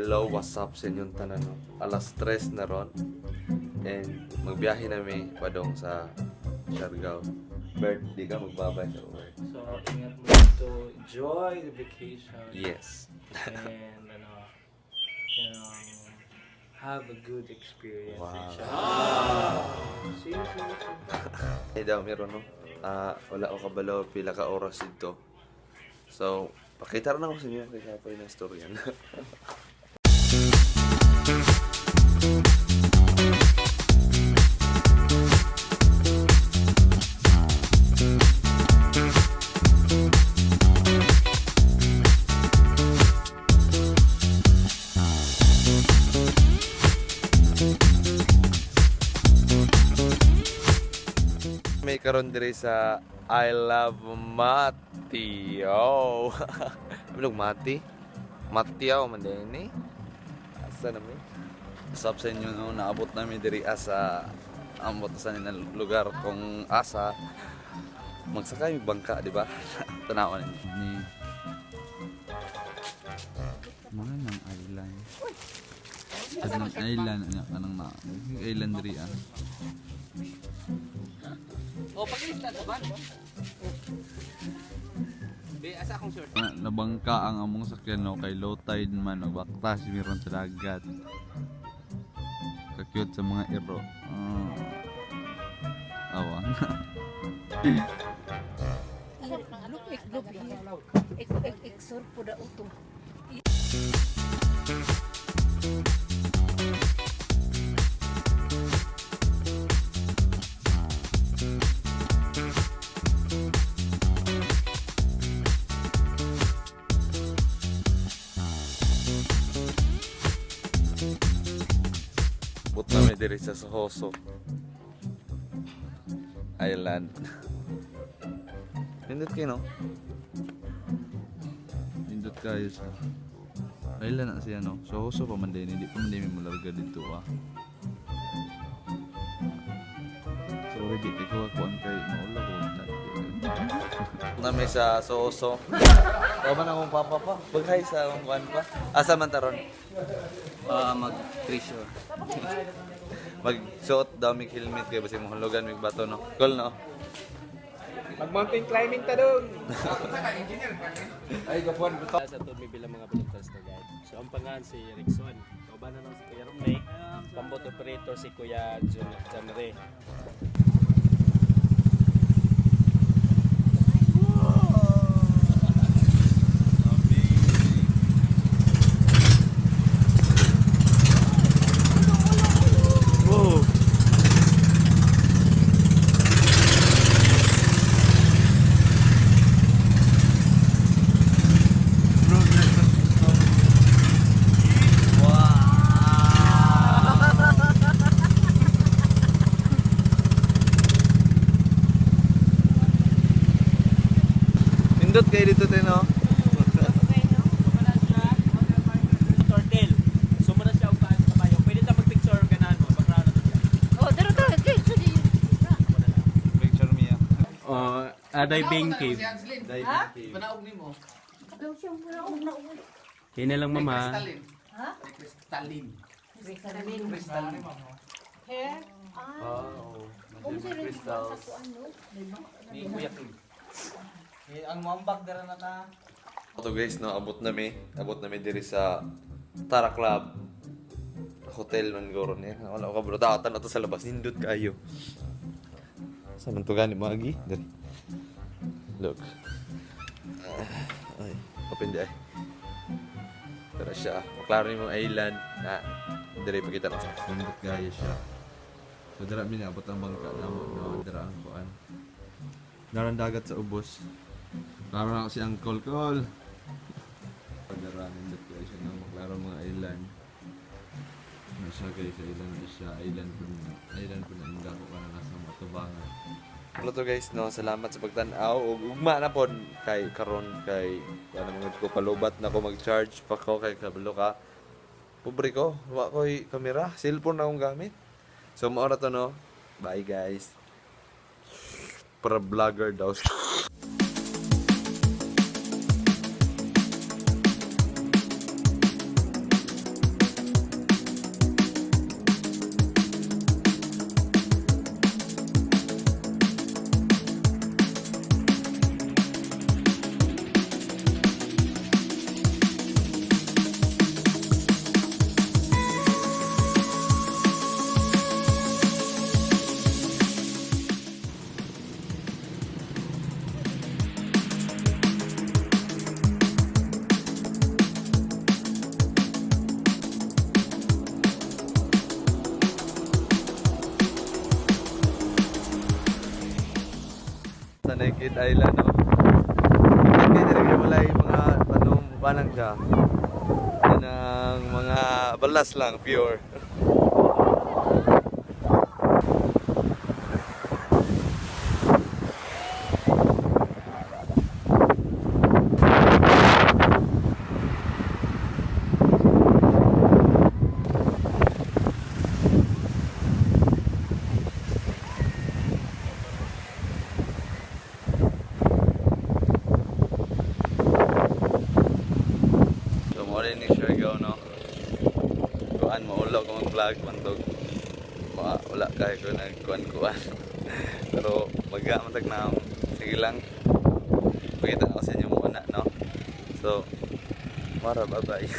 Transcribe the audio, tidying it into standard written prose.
Hello, what's up sa inyong tanan, no? Alas 3 na ron. And magbiyahe namin padong sa Siargao. Bert, di ka magbabay sa work. So, ingat mo to enjoy the vacation. Yes. And, have a good experience. Wow. See you soon. Ay daw, meron, no? Wala ko kabalo, pila ka oras dito. So, pakita rin ako sa inyo kaya pa yung story yan. May karon diri sa I Love Mati. Oh. Bilog Mati. Matiaw man din ni. Asa na mi? Sab sa inyo no, naabot namin diri sa ambot sa nila lugar kung asa magsakay bangka, di ba? Tanawan ni mga nang island. Kanang island kanang na. Island diri ah. O, pakilista sa ban. Be, asa akong short. Nabangka ang among sakyan no kay low tide man nagbaktas meron sa dagat. Ka-cute sa mga ero. Awa. Iksor po da utong. But na may diri sa Sohoso Island. Nindot kayo no? Nindot kayo sa island na siya no? Sohoso pa man din, hindi pa man din may malarga dito ah. Sorry di kayo kuhaan kay maula ko. Na may sa Sohoso. Tama na akong papa pa. Bagay sa akong kuhaan pa. Asa man taron? Mag-treasure. Magsuot daw mig helmet kay basi mo hulugan mig bato no. Cool no. Mag-mountain climbing ta dong. Ay gapon buto. Sa tumi bilang mga volunteers na guide. So ang pangalan si Rickson. Kauban na lang si Kuya Romney. Pambot operator si Kuya John Ray. Pindot kayo dito din no. Turtle. Sumara siya og kaan sa kabayo. Pwede ta mag-picture ganan mo. Bakra na to siya. Oh, daro okay, so di. Picture me ah. Diving cave. Panaog ni mo. Daw siyang pura na uwi. Kaya na lang mama. Ha? Kristalin. Kristalin. Hair? Wow. Kung sir crystals. Ano? Ni Kuya Kim. Ang mambag dara na ta. Ito guys no, abot nami diri sa Tara Club hotel man goro niya. Wala ko bro datan ato sa labas nindot kayo. Sa man to gani magi dali. Look. Ay, open di ay. Tara siya. Maklaro ni mo island na diri pakita na sa nindot kayo siya. So dara mi abot ang bangka na dara ang kuan. Daran dagat sa ubos. Klaro na ako si Uncle Cole. Pagdaranin dito siya na maklaro mga island. Nasa guys, island po na magako ka na nasa mga tubangan. Hello to guys, no, salamat sa pagtanaw. Ugma na po kay karon kay ano mga ko palubat na ko mag-charge pa ko kay kabalo ka. Pobre ko, wa ko'y kamera, cellphone na akong gamit. So mao na to no. Bye guys. Para vlogger daw. Naked Island, no? Hindi rin wala yung mga tanong banang siya. Yan ang mga balas lang, pure. So mo rin ni Siargao, no? Kuan maulaw ko mag-vlog mantog. Wala kay ko nagkuan-kuan. Pero magkamatag na ako. Sige lang. Pakita na ko sa inyo muna, no? So, mara, bye-bye.